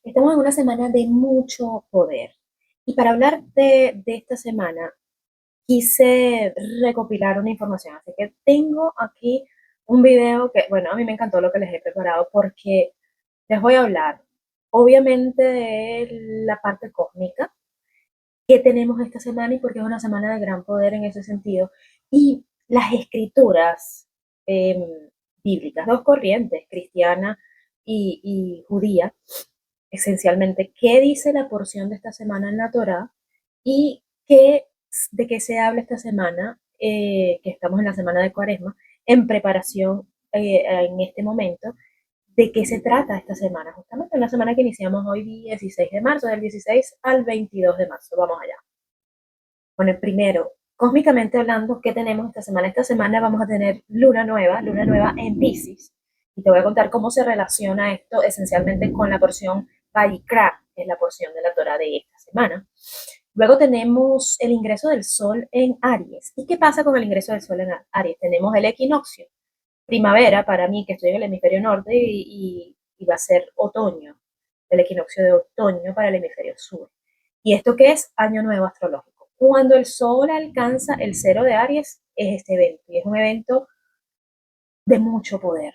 Estamos en una semana de mucho poder. Y para hablar de esta semana, quise recopilar una información. Así que tengo aquí un video que, bueno, a mí me encantó lo que les he preparado porque les voy a hablar, obviamente, de la parte cósmica que tenemos esta semana y porque es una semana de gran poder en ese sentido. Y las escrituras bíblicas, dos corrientes, cristiana y judía, esencialmente qué dice la porción de esta semana en la Torá y de qué se habla esta semana, que estamos en la semana de Cuaresma, en preparación en este momento, de qué se trata esta semana, justamente en la semana que iniciamos hoy 16 de marzo, del 16 al 22 de marzo. Vamos allá. Bueno, el primero, cósmicamente hablando, ¿qué tenemos esta semana? Esta semana vamos a tener luna nueva en Pisces. Y te voy a contar cómo se relaciona esto esencialmente con la porción Vayikra, que es la porción de la Torah de esta semana. Luego tenemos el ingreso del Sol en Aries. ¿Y qué pasa con el ingreso del Sol en Aries? Tenemos el equinoccio, primavera para mí, que estoy en el hemisferio norte, y va a ser otoño, el equinoccio de otoño para el hemisferio sur. ¿Y esto qué es? Año nuevo astrológico. Cuando el Sol alcanza el cero de Aries, es este evento, y es un evento de mucho poder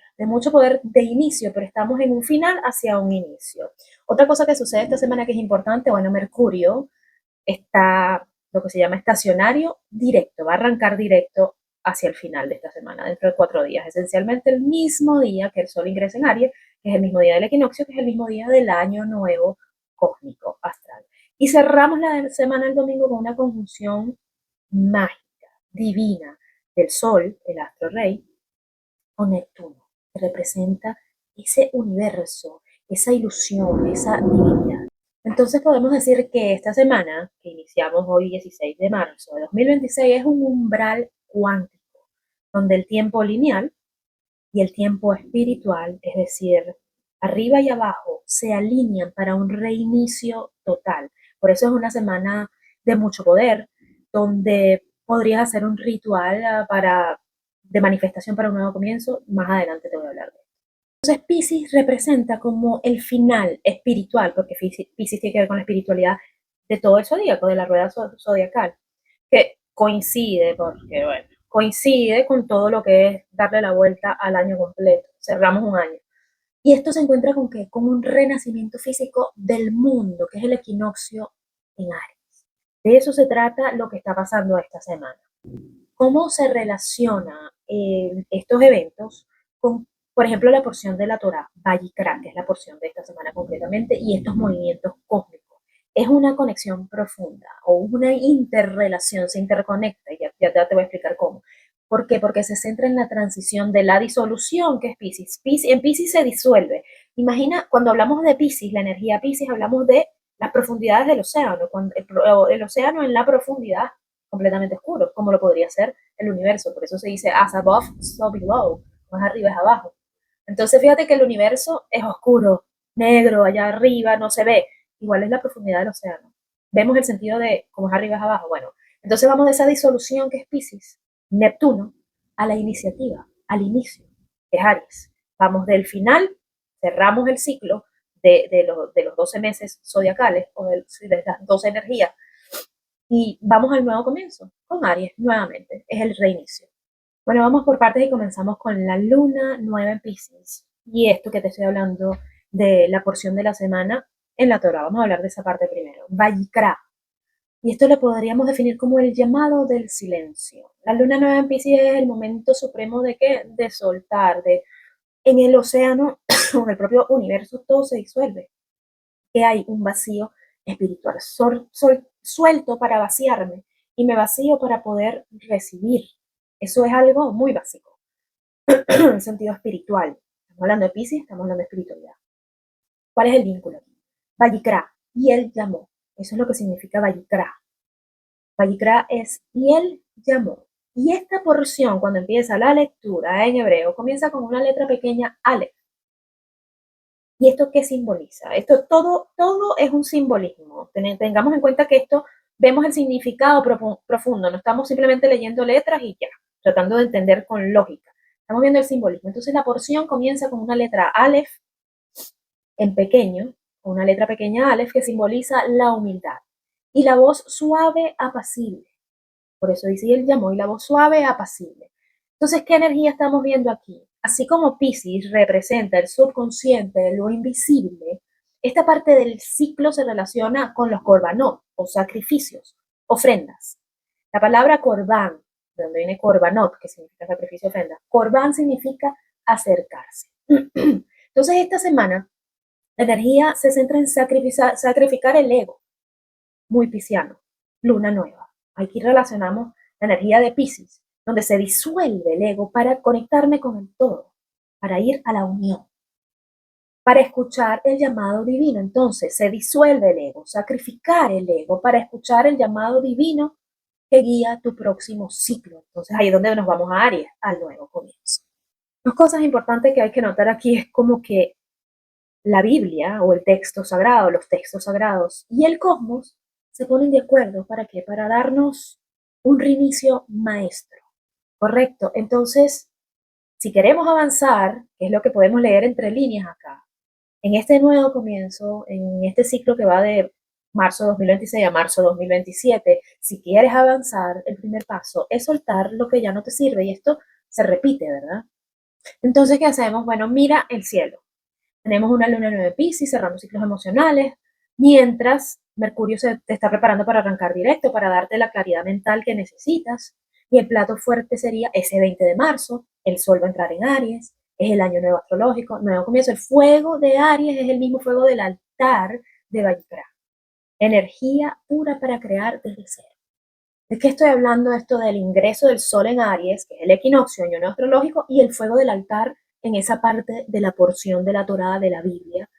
de inicio, pero estamos en un final hacia un inicio. Otra cosa que sucede esta semana que es importante, bueno, Mercurio está lo que se llama estacionario directo, va a arrancar directo hacia el final de esta semana, dentro de 4 días, esencialmente el mismo día que el Sol ingresa en Aries, que es el mismo día del equinoccio, que es el mismo día del año nuevo cósmico astral. Y cerramos la semana el domingo con una conjunción mágica, divina, del Sol, el astro rey, con Neptuno, que representa ese universo, esa ilusión, esa divinidad. Entonces podemos decir que esta semana, que iniciamos hoy 16 de marzo de 2026, es un umbral cuántico, donde el tiempo lineal y el tiempo espiritual, es decir, arriba y abajo, se alinean para un reinicio total. Por eso es una semana de mucho poder, donde podrías hacer un ritual de manifestación para un nuevo comienzo. Más adelante te voy a hablar de eso. Entonces, Pisces representa como el final espiritual, porque Pisces tiene que ver con la espiritualidad de todo el zodíaco, de la rueda zodiacal, que coincide, porque bueno, coincide con todo lo que es darle la vuelta al año completo. Cerramos un año. Y esto se encuentra con qué? Con un renacimiento físico del mundo, que es el equinoccio en Aries. De eso se trata lo que está pasando esta semana. ¿Cómo se relaciona estos eventos con, por ejemplo, la porción de la Torah, Vayikra, que es la porción de esta semana concretamente, y estos movimientos cósmicos? Es una conexión profunda o una interrelación, se interconecta, y ya te voy a explicar cómo. ¿Por qué? Porque se centra en la transición de la disolución, que es Pisces. En Pisces se disuelve. Imagina, cuando hablamos de Pisces, la energía Pisces, hablamos de las profundidades del océano. Cuando el océano en la profundidad completamente oscuro, como lo podría ser el universo. Por eso se dice as above, so below. Más arriba es abajo. Entonces fíjate que el universo es oscuro, negro, allá arriba no se ve. Igual es la profundidad del océano. Vemos el sentido de cómo es arriba es abajo. Bueno, entonces vamos de esa disolución que es Pisces, Neptuno, a la iniciativa, al inicio, que es Aries. Vamos del final, cerramos el ciclo de los 12 meses zodiacales, o de las 12 energías, y vamos al nuevo comienzo, con Aries nuevamente, es el reinicio. Bueno, vamos por partes y comenzamos con la luna nueva en Pisces. Y esto que te estoy hablando de la porción de la semana en la Torah, vamos a hablar de esa parte primero. Vayikra. Y esto lo podríamos definir como el llamado del silencio. La luna nueva en Pisces es el momento supremo de qué? De soltar, en el océano, o en el propio universo, todo se disuelve, que hay un vacío espiritual. Suelto para vaciarme y me vacío para poder recibir. Eso es algo muy básico, en el sentido espiritual. Estamos hablando de Pisces, estamos hablando de espiritualidad. ¿Cuál es el vínculo aquí? Vayikra, y él llamó. Eso es lo que significa Vayikra. Vayikra es y él llamó. Y esta porción, cuando empieza la lectura en hebreo, comienza con una letra pequeña, Aleph. ¿Y esto qué simboliza? Esto todo es un simbolismo. Tengamos en cuenta que esto vemos el significado profundo, no estamos simplemente leyendo letras y ya, tratando de entender con lógica. Estamos viendo el simbolismo. Entonces la porción comienza con una letra Aleph en pequeño, una letra pequeña Aleph, que simboliza la humildad. Y la voz suave, apacible. Por eso dice, y él llamó, y la voz suave, apacible. Entonces, ¿qué energía estamos viendo aquí? Así como Piscis representa el subconsciente, lo invisible, esta parte del ciclo se relaciona con los korbanot, o sacrificios, ofrendas. La palabra corbán, de donde viene korbanot, que significa sacrificio, ofrenda, corbán significa acercarse. Entonces, esta semana, la energía se centra en sacrificar el ego, muy pisciano, luna nueva. Aquí relacionamos la energía de Piscis, donde se disuelve el ego para conectarme con el todo, para ir a la unión, para escuchar el llamado divino. Entonces se disuelve el ego, sacrificar el ego para escuchar el llamado divino que guía tu próximo ciclo. Entonces ahí es donde nos vamos a Aries, al nuevo comienzo. Dos cosas importantes que hay que notar aquí es como que la Biblia o el texto sagrado, los textos sagrados y el cosmos se ponen de acuerdo. ¿Para qué? Para darnos un reinicio maestro. Correcto. Entonces, si queremos avanzar, que es lo que podemos leer entre líneas acá, en este nuevo comienzo, en este ciclo que va de marzo 2026 a marzo 2027, si quieres avanzar, el primer paso es soltar lo que ya no te sirve y esto se repite, ¿verdad? Entonces, ¿qué hacemos? Bueno, mira el cielo. Tenemos una luna nueva de Piscis, cerramos ciclos emocionales, mientras Mercurio se te está preparando para arrancar directo, para darte la claridad mental que necesitas. Y el plato fuerte sería ese 20 de marzo, el Sol va a entrar en Aries, es el año nuevo astrológico, nuevo comienzo. El fuego de Aries es el mismo fuego del altar de Vallicra. Energía pura para crear desde cero. ¿De qué estoy hablando? Esto del ingreso del Sol en Aries, que es el equinoccio, año nuevo astrológico, y el fuego del altar en esa parte de la porción de la Torá de la Biblia,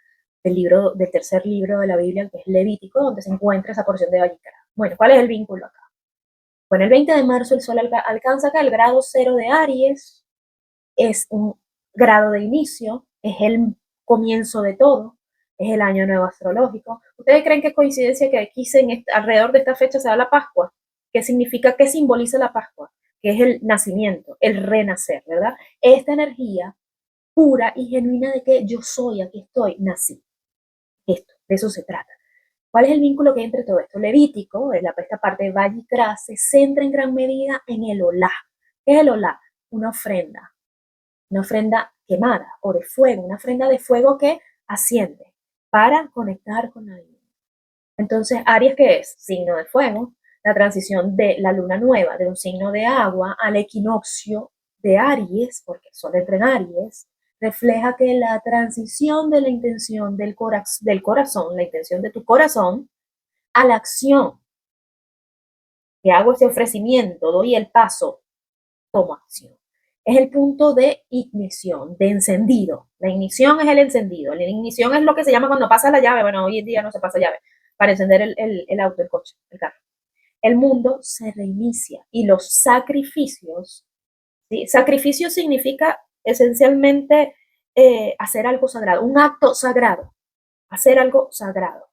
del tercer libro de la Biblia, que es Levítico, donde se encuentra esa porción de Vallicra. Bueno, ¿cuál es el vínculo acá? Bueno, el 20 de marzo el Sol alcanza acá el grado 0 de Aries, es un grado de inicio, es el comienzo de todo, es el año nuevo astrológico. ¿Ustedes creen que es coincidencia que aquí alrededor de esta fecha se da la Pascua? ¿Qué significa, qué simboliza la Pascua? Que es el nacimiento, el renacer, ¿verdad? Esta energía pura y genuina de que yo soy, aquí estoy, nací. Esto, de eso se trata. ¿Cuál es el vínculo que hay entre todo esto? Levítico, esta parte de Vallicra, se centra en gran medida en el olá. ¿Qué es el olá? Una ofrenda quemada o de fuego, una ofrenda de fuego que asciende para conectar con la divinidad. Entonces, Aries, ¿qué es? Signo de fuego, la transición de la luna nueva, de un signo de agua al equinoccio de Aries, porque el Sol entra en Aries, refleja que la transición de la intención del corazón, la intención de tu corazón, a la acción, que hago ese ofrecimiento, doy el paso, tomo acción. Es el punto de ignición, de encendido. La ignición es el encendido. La ignición es lo que se llama cuando pasa la llave. Bueno, hoy en día no se pasa llave para encender el auto, el coche, el carro. El mundo se reinicia y los sacrificios, ¿sí? Sacrificio significa esencialmente hacer algo sagrado, un acto sagrado, hacer algo sagrado.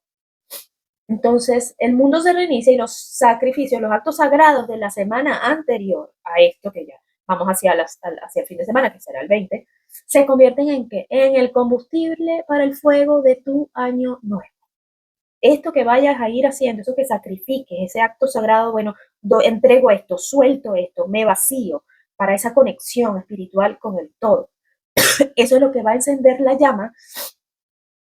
Entonces, el mundo se reinicia y los sacrificios, los actos sagrados de la semana anterior a esto que ya vamos hacia el fin de semana, que será el 20, se convierten en ¿qué? En el combustible para el fuego de tu año nuevo. Esto que vayas a ir haciendo, eso que sacrifiques, ese acto sagrado, bueno, entrego esto, suelto esto, me vacío para esa conexión espiritual con el todo. Eso es lo que va a encender la llama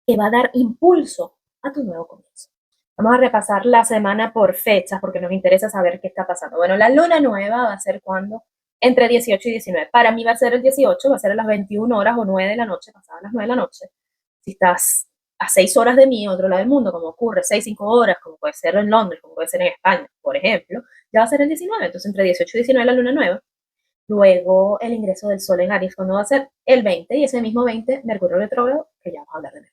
que va a dar impulso a tu nuevo comienzo. Vamos a repasar la semana por fechas porque nos interesa saber qué está pasando. Bueno, la luna nueva va a ser cuando entre 18 y 19. Para mí va a ser el 18, va a ser a las 21 horas o 9 de la noche, pasadas las 9 de la noche. Si estás a 6 horas de mí, otro lado del mundo, como ocurre, 6, 5 horas, como puede ser en Londres, como puede ser en España, por ejemplo, ya va a ser el 19. Entonces, entre 18 y 19 la luna nueva. Luego, el ingreso del sol en Aries, cuando va a ser el 20, y ese mismo 20, Mercurio retrógrado, que ya vamos a hablar de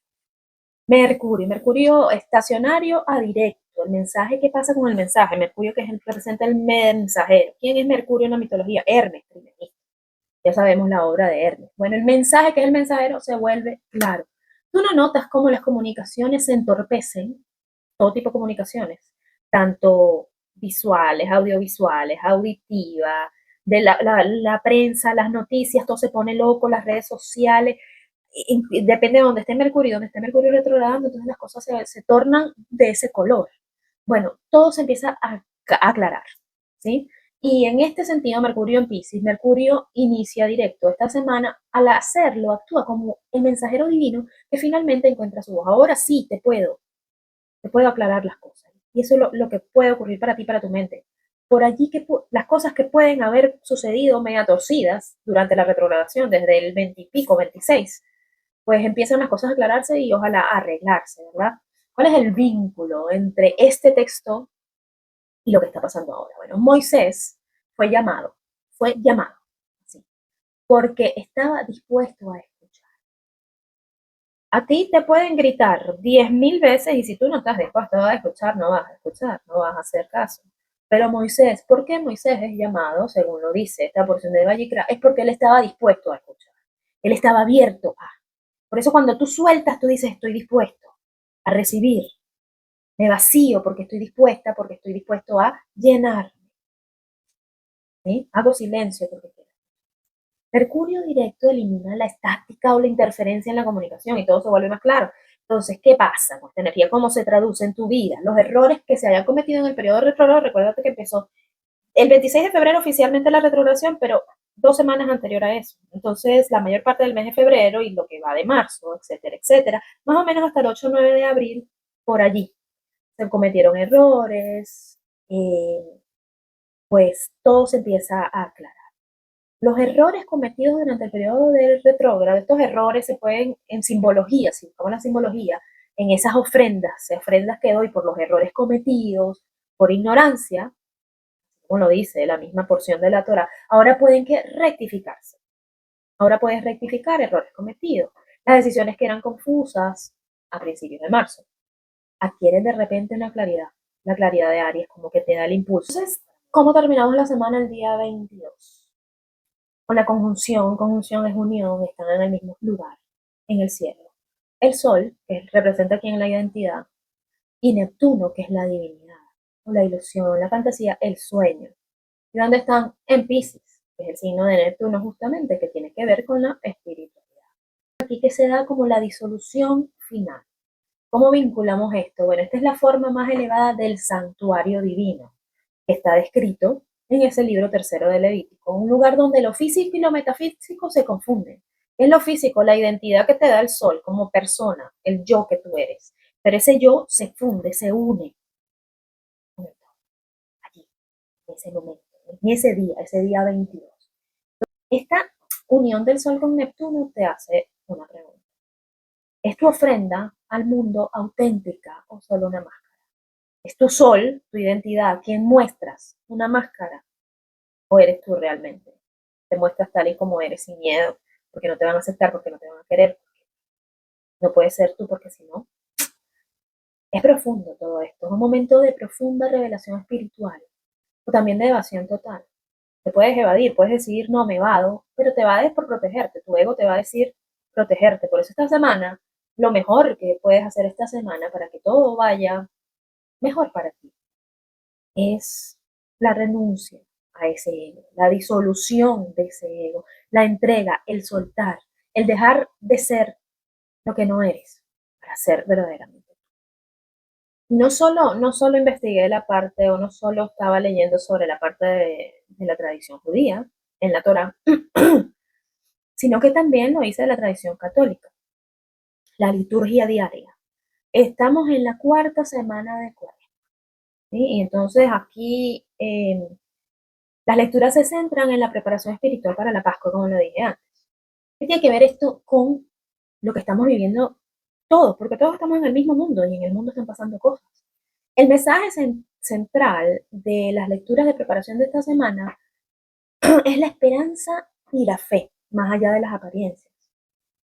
Mercurio estacionario a directo. El mensaje, ¿qué pasa con el mensaje? Mercurio, que es el que representa el mensajero. ¿Quién es Mercurio en la mitología? Hermes, primerista. Ya sabemos la obra de Hermes. Bueno, el mensaje, que es el mensajero, se vuelve claro. Tú no notas cómo las comunicaciones se entorpecen, todo tipo de comunicaciones, tanto visuales, audiovisuales, auditivas, de la prensa, las noticias, todo se pone loco, las redes sociales, depende de donde esté Mercurio retrogradando, entonces las cosas se tornan de ese color. Bueno, todo se empieza a aclarar, ¿sí? Y en este sentido, Mercurio en Pisces, Mercurio inicia directo esta semana, al hacerlo actúa como el mensajero divino que finalmente encuentra su voz. Ahora sí, te puedo aclarar las cosas. Y eso es lo que puede ocurrir para ti, para tu mente. Por allí que las cosas que pueden haber sucedido media torcidas durante la retrogradación, desde el 20 y pico, 26, pues empiezan las cosas a aclararse y ojalá arreglarse, ¿verdad? ¿Cuál es el vínculo entre este texto y lo que está pasando ahora? Bueno, Moisés fue llamado, ¿sí? Porque estaba dispuesto a escuchar. A ti te pueden gritar 10.000 veces y si tú no estás dispuesto a escuchar, no vas a escuchar, no vas a hacer caso. Pero Moisés, ¿por qué Moisés es llamado, según lo dice esta porción de Vallicra? Es porque él estaba dispuesto a escuchar. Él estaba abierto a. Por eso cuando tú sueltas, tú dices, estoy dispuesto a recibir. Me vacío porque estoy dispuesta, porque estoy dispuesto a llenar. ¿Sí? Hago silencio porque quiero. Mercurio directo elimina la estática o la interferencia en la comunicación y todo se vuelve más claro. Entonces, ¿qué pasa con esta energía? ¿Cómo se traduce en tu vida? Los errores que se hayan cometido en el periodo retrógrado, recuérdate que empezó el 26 de febrero oficialmente la retrogradación, pero 2 semanas anterior a eso. Entonces, la mayor parte del mes de febrero y lo que va de marzo, etcétera, etcétera, más o menos hasta el 8 o 9 de abril, por allí. Se cometieron errores, pues todo se empieza a aclarar. Los errores cometidos durante el periodo del retrógrado, estos errores se pueden en simbología, si buscamos la simbología, en esas ofrendas que doy por los errores cometidos, por ignorancia, como lo dice la misma porción de la Torah, ahora pueden que rectificarse. Ahora puedes rectificar errores cometidos. Las decisiones que eran confusas a principios de marzo adquieren de repente una claridad, la claridad de Aries, como que te da el impulso. Entonces, ¿cómo terminamos la semana el día 22? Con la conjunción es unión, están en el mismo lugar, en el cielo. El Sol, que representa aquí en la identidad, y Neptuno, que es la divinidad, o la ilusión, la fantasía, el sueño. ¿Y dónde están? En Pisces, que es el signo de Neptuno justamente, que tiene que ver con la espiritualidad. Aquí que se da como la disolución final. ¿Cómo vinculamos esto? Bueno, esta es la forma más elevada del santuario divino, que está descrito en ese libro tercero de Levítico, un lugar donde lo físico y lo metafísico se confunden. En lo físico, la identidad que te da el sol como persona, el yo que tú eres, pero ese yo se funde, se une allí, en ese momento, en ese día 22. Esta unión del sol con Neptuno te hace una pregunta. ¿Es tu ofrenda al mundo auténtica o solo una máscara? ¿Es tu sol, tu identidad, quien muestras una máscara o eres tú realmente? Te muestras tal y como eres, sin miedo, porque no te van a aceptar, porque no te van a querer, no puedes ser tú porque si no. Es profundo todo esto, es un momento de profunda revelación espiritual o también de evasión total. Te puedes evadir, puedes decir no me evado, pero te evades por protegerte, tu ego te va a decir protegerte. Por eso esta semana, lo mejor que puedes hacer esta semana para que todo vaya mejor para ti es la renuncia a ese ego, la disolución de ese ego, la entrega, el soltar, el dejar de ser lo que no eres para ser verdaderamente. No solo investigué la parte o no solo estaba leyendo sobre la parte de la tradición judía en la Torah, sino que también lo hice de la tradición católica, la liturgia diaria. Estamos en la cuarta semana de Cuaresma, ¿sí? Y entonces aquí las lecturas se centran en la preparación espiritual para la Pascua, como lo dije antes. ¿Qué tiene que ver esto con lo que estamos viviendo todos? Porque todos estamos en el mismo mundo y en el mundo están pasando cosas. El mensaje central de las lecturas de preparación de esta semana es la esperanza y la fe, más allá de las apariencias.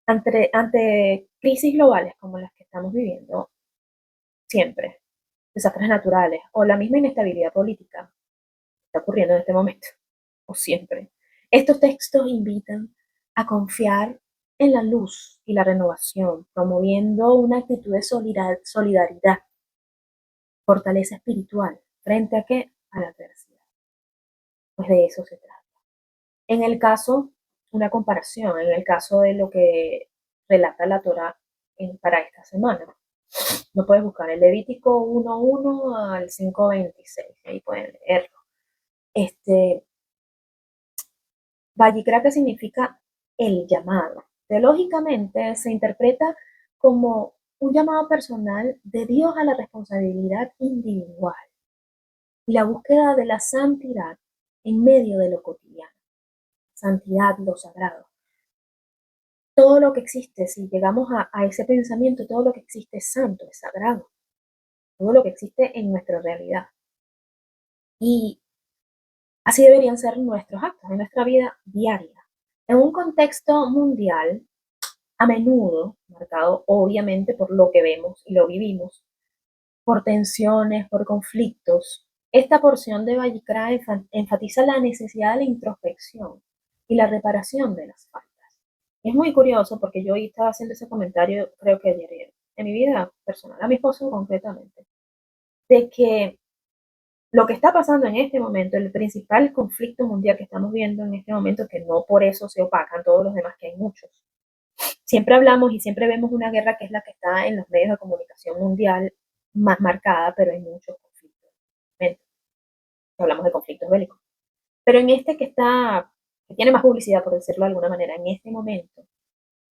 Ante crisis globales como las que estamos viviendo, siempre, desastres naturales o la misma inestabilidad política que está ocurriendo en este momento, o siempre, estos textos invitan a confiar en la luz y la renovación, promoviendo una actitud de solidaridad, fortaleza espiritual, ¿frente a qué? A la adversidad. Pues de eso se trata. En el caso, una comparación, en el caso de lo que relata la Torá para esta semana. No puedes buscar el Levítico 1:1 al 5:26, ahí pueden leerlo. Vayikra, que significa el llamado. Teológicamente se interpreta como un llamado personal de Dios a la responsabilidad individual y la búsqueda de la santidad en medio de lo cotidiano. Santidad, lo sagrado. Todo lo que existe, si llegamos a ese pensamiento, todo lo que existe es santo, es sagrado. Todo lo que existe en nuestra realidad. Y así deberían ser nuestros actos en nuestra vida diaria. En un contexto mundial, a menudo marcado obviamente por lo que vemos y lo vivimos, por tensiones, por conflictos, esta porción de Vayikra enfatiza la necesidad de la introspección y la reparación de las faltas. Es muy curioso porque yo estaba haciendo ese comentario, creo que ayer, en mi vida personal, a mi esposo concretamente, de que lo que está pasando en este momento, el principal conflicto mundial que estamos viendo en este momento, que no por eso se opacan todos los demás, que hay muchos. Siempre hablamos y siempre vemos una guerra que es la que está en los medios de comunicación mundial más marcada, pero hay muchos conflictos. Hablamos de conflictos bélicos. Pero en este que tiene más publicidad, por decirlo de alguna manera, en este momento,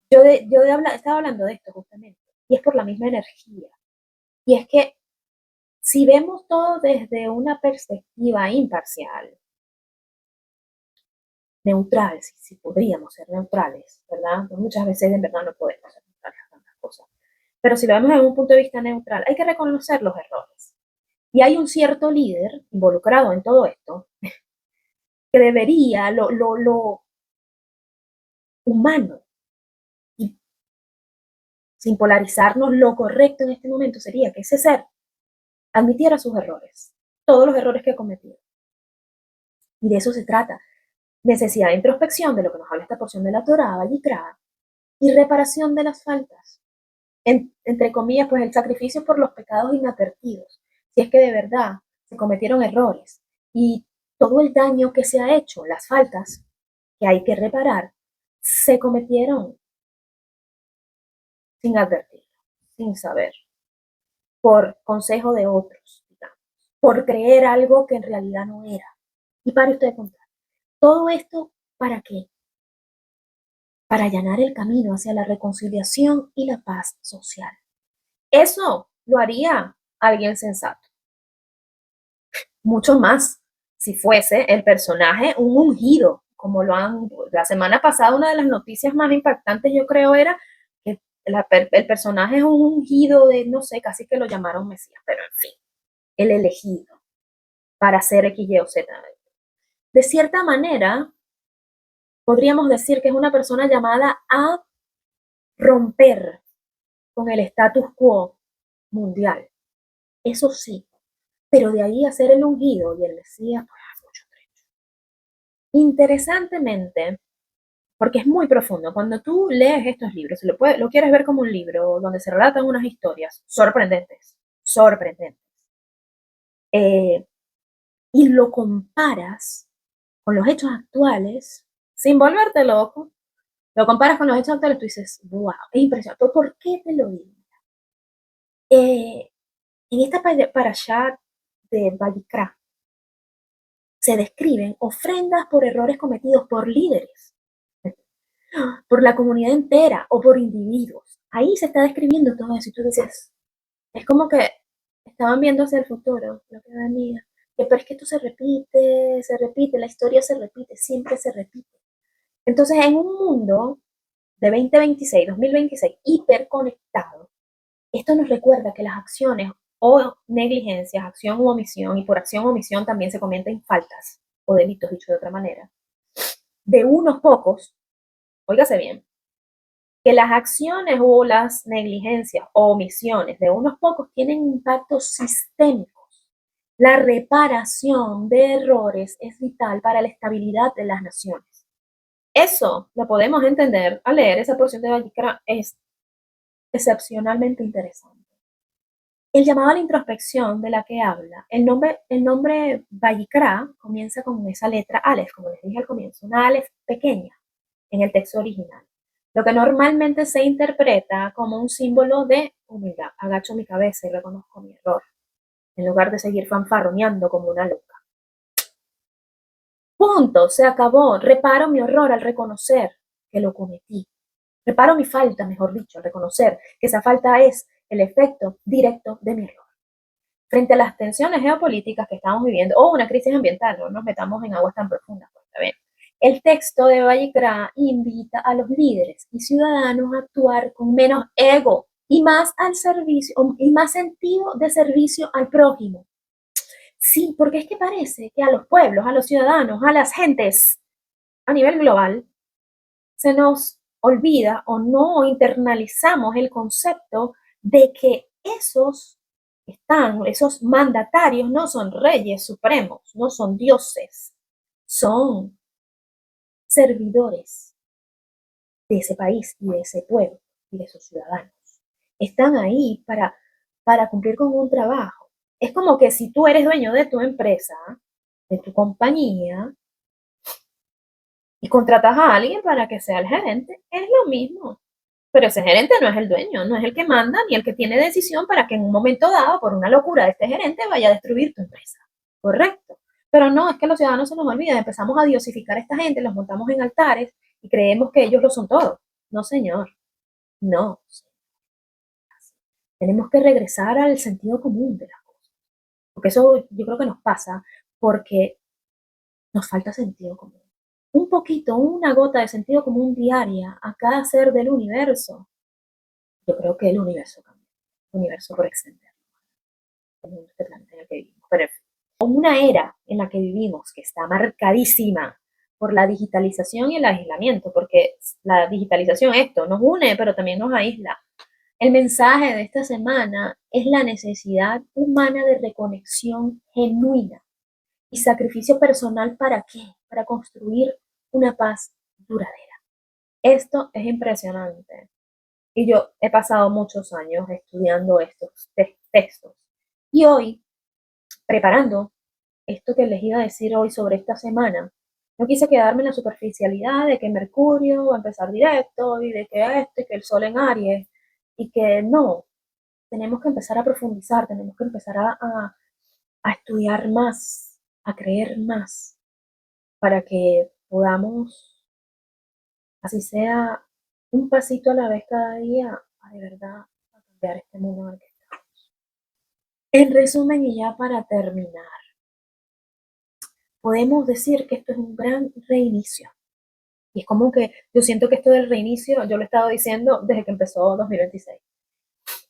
estaba hablando de esto justamente, y es por la misma energía. Y es que si vemos todo desde una perspectiva imparcial, neutral, si podríamos ser neutrales, ¿verdad? Pues muchas veces en verdad no podemos ser neutrales a tantas cosas. Pero si lo vemos desde un punto de vista neutral, hay que reconocer los errores. Y hay un cierto líder involucrado en todo esto que debería, lo humano, y sin polarizarnos, lo correcto en este momento sería que ese ser admitiera sus errores, todos los errores que ha cometido. Y de eso se trata. Necesidad de introspección, de lo que nos habla esta porción de la Torá, Vayikra, y reparación de las faltas. Entre comillas, pues el sacrificio por los pecados inadvertidos. Si es que de verdad se cometieron errores y todo el daño que se ha hecho, las faltas que hay que reparar, se cometieron sin advertir, sin saber, por consejo de otros, digamos, por creer algo que en realidad no era. Y para usted contar, todo esto, ¿para qué? Para allanar el camino hacia la reconciliación y la paz social. Eso lo haría alguien sensato. Mucho más si fuese el personaje un ungido, como la semana pasada una de las noticias más impactantes yo creo era que el personaje es un ungido de, no sé, casi que lo llamaron Mesías, pero en fin, el elegido para hacer X, Y o Z. De cierta manera, podríamos decir que es una persona llamada a romper con el status quo mundial. Eso sí, pero de ahí a ser el ungido y el Mesías, pues hay mucho trecho. Interesantemente, porque es muy profundo, cuando tú lees estos libros, lo quieres ver como un libro donde se relatan unas historias sorprendentes, sorprendentes, eh, y lo comparas con los hechos actuales, sin volverte loco, lo comparas con los hechos actuales, tú dices, wow, es impresionante. ¿Por qué te lo digo? En esta parashá de Vayikra se describen ofrendas por errores cometidos por líderes, por la comunidad entera o por individuos. Ahí se está describiendo todo eso y tú dices, es como que estaban viendo hacia el futuro, lo que venía, pero es que esto se repite, la historia se repite, siempre se repite. Entonces, en un mundo de 2026 hiperconectado, esto nos recuerda que las acciones o negligencias, acción u omisión, y por acción o omisión también se cometen faltas o delitos, dicho de otra manera, de unos pocos, óigase bien, que las acciones o las negligencias o omisiones de unos pocos tienen impactos sistémicos. La reparación de errores es vital para la estabilidad de las naciones. Eso lo podemos entender al leer esa porción de Vayikra, es excepcionalmente interesante. El llamado a la introspección de la que habla, el nombre Vayikra comienza con esa letra Aleph, como les dije al comienzo, una Aleph pequeña en el texto original. Lo que normalmente se interpreta como un símbolo de humildad. Agacho mi cabeza y reconozco mi error, en lugar de seguir fanfarroneando como una loca. Punto, se acabó. Reparo mi horror al reconocer que lo cometí. Reparo mi falta, mejor dicho, al reconocer que esa falta es el efecto directo de mi error. Frente a las tensiones geopolíticas que estamos viviendo, o una crisis ambiental, no nos metamos en aguas tan profundas, pues, está bien. El texto de Vallicra invita a los líderes y ciudadanos a actuar con menos ego y más al servicio, y más sentido de servicio al prójimo. Sí, porque es que parece que a los pueblos, a los ciudadanos, a las gentes a nivel global, se nos olvida o no internalizamos el concepto de que esos mandatarios no son reyes supremos, no son dioses, son servidores de ese país y de ese pueblo y de sus ciudadanos. Están ahí para cumplir con un trabajo. Es como que si tú eres dueño de tu empresa, de tu compañía, y contratas a alguien para que sea el gerente, es lo mismo. Pero ese gerente no es el dueño, no es el que manda ni el que tiene decisión para que en un momento dado, por una locura de este gerente, vaya a destruir tu empresa. Correcto. Pero no, es que los ciudadanos se nos olvida, empezamos a diosificar a esta gente, los montamos en altares y creemos que ellos lo son todo. No, señor. No. Tenemos que regresar al sentido común de las cosas. Porque eso yo creo que nos pasa porque nos falta sentido común. Un poquito, una gota de sentido común diaria a cada ser del universo. Yo creo que el universo cambia. El universo por extender. En este planeta en el que vivimos. Pero una era en la que vivimos que está marcadísima por la digitalización y el aislamiento, porque la digitalización esto nos une, pero también nos aísla. El mensaje de esta semana es la necesidad humana de reconexión genuina y sacrificio personal. ¿Para qué? Para construir una paz duradera. Esto es impresionante. Y yo he pasado muchos años estudiando estos textos. Y hoy, preparando esto que les iba a decir hoy sobre esta semana, no quise quedarme en la superficialidad de que Mercurio va a empezar directo y de que y que el Sol en Aries y que no, tenemos que empezar a profundizar, tenemos que empezar a estudiar más, a creer más, para que podamos, así sea, un pasito a la vez cada día, a de verdad a cambiar este mundo en el que estamos. En resumen, y ya para terminar, podemos decir que esto es un gran reinicio. Y es como que yo siento que esto del reinicio, yo lo he estado diciendo desde que empezó 2026.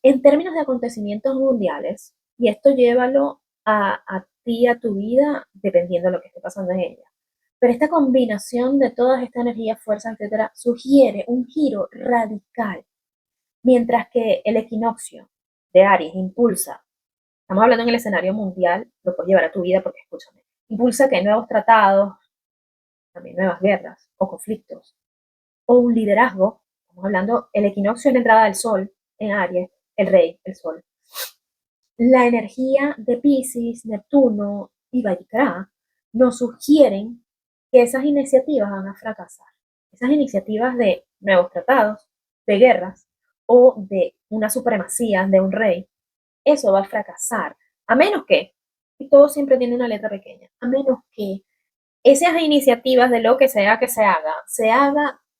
En términos de acontecimientos mundiales, y esto llévalo a ti, a tu vida, dependiendo de lo que esté pasando en ella. Pero esta combinación de todas estas energías, fuerzas, etcétera, sugiere un giro radical. Mientras que el equinoccio de Aries impulsa, estamos hablando en el escenario mundial, lo puedes llevar a tu vida porque escúchame, impulsa que nuevos tratados, también nuevas guerras o conflictos, o un liderazgo, estamos hablando, el equinoccio es la entrada del sol en Aries, el rey, el sol. La energía de Piscis, Neptuno y Vallicra nos sugieren que esas iniciativas van a fracasar. Esas iniciativas de nuevos tratados, de guerras o de una supremacía de un rey, eso va a fracasar. A menos que, y todo siempre tiene una letra pequeña, a menos que esas iniciativas de lo que se haga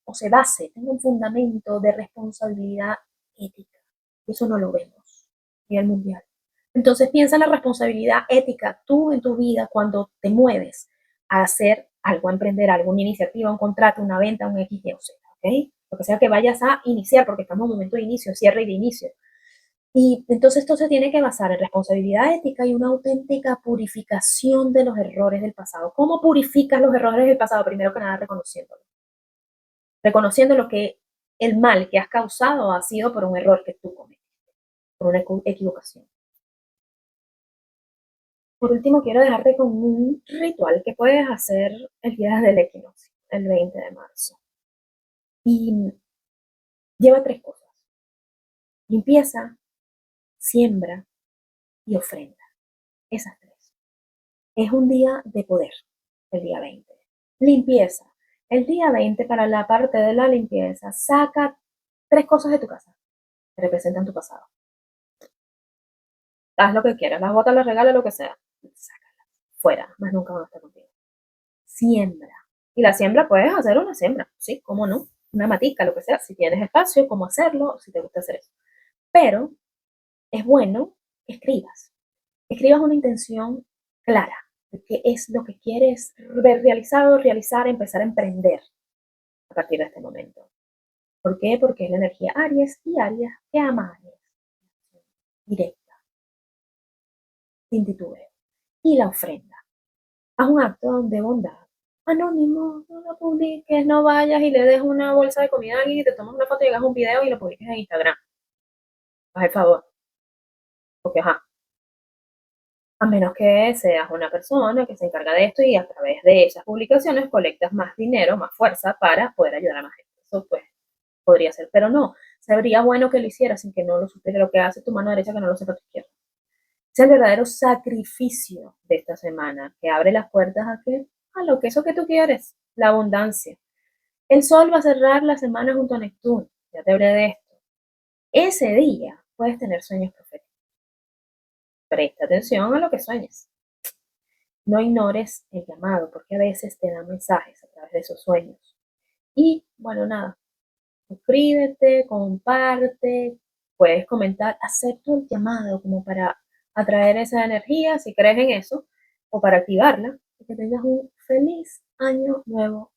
o se base, tenga un fundamento de responsabilidad ética. Eso no lo vemos a nivel mundial. Entonces piensa en la responsabilidad ética tú en tu vida cuando te mueves a hacer algo, a emprender alguna iniciativa, un contrato, una venta, un X, Y o Z, ¿ok? Lo que sea que vayas a iniciar, porque estamos en un momento de inicio, cierre y de inicio. Y entonces esto se tiene que basar en responsabilidad ética y una auténtica purificación de los errores del pasado. ¿Cómo purificas los errores del pasado? Primero que nada, reconociéndolo. Reconociendo lo que el mal que has causado ha sido por un error que tú cometiste, por una equivocación. Por último, quiero dejarte con un ritual que puedes hacer el día del equinoccio, el 20 de marzo. Y lleva tres cosas: limpieza, siembra y ofrenda. Esas tres. Es un día de poder, el día 20. Limpieza. El día 20 para la parte de la limpieza, saca 3 cosas de tu casa que representan tu pasado. Haz lo que quieras, las botas, las regalas, lo que sea. Sácalas fuera, más nunca van a estar contigo. Siembra. Y la siembra puedes hacer una siembra, ¿sí? ¿Cómo no? Una matica, lo que sea. Si tienes espacio, cómo hacerlo, si te gusta hacer eso. Pero es bueno que escribas. Escribas una intención clara de qué es lo que quieres ver realizado, realizar, empezar a emprender a partir de este momento. ¿Por qué? Porque es la energía Aries y Aries que ama a Aries. Directa, sin titubeo. Y la ofrenda. Haz un acto de bondad. Anónimo, no lo publiques, no vayas y le des una bolsa de comida a alguien y te tomas una foto y hagas un video y lo publiques en Instagram. Haz el favor. Porque ajá, a menos que seas una persona que se encarga de esto y a través de esas publicaciones colectas más dinero, más fuerza para poder ayudar a más gente. Eso pues podría ser, pero no, sería bueno que lo hicieras sin que no lo supiera lo que hace tu mano derecha, que no lo sepa tu izquierda. Es el verdadero sacrificio de esta semana, que abre las puertas a que a lo que eso que tú quieres, la abundancia. El Sol va a cerrar la semana junto a Neptuno, ya te hablé de esto. Ese día puedes tener sueños proféticos. Presta atención a lo que sueñes. No ignores el llamado, porque a veces te dan mensajes a través de esos sueños. Y bueno, nada, suscríbete, comparte, puedes comentar, acepto el llamado como para atraer esa energía, si crees en eso, o para activarla, y que tengas un feliz año nuevo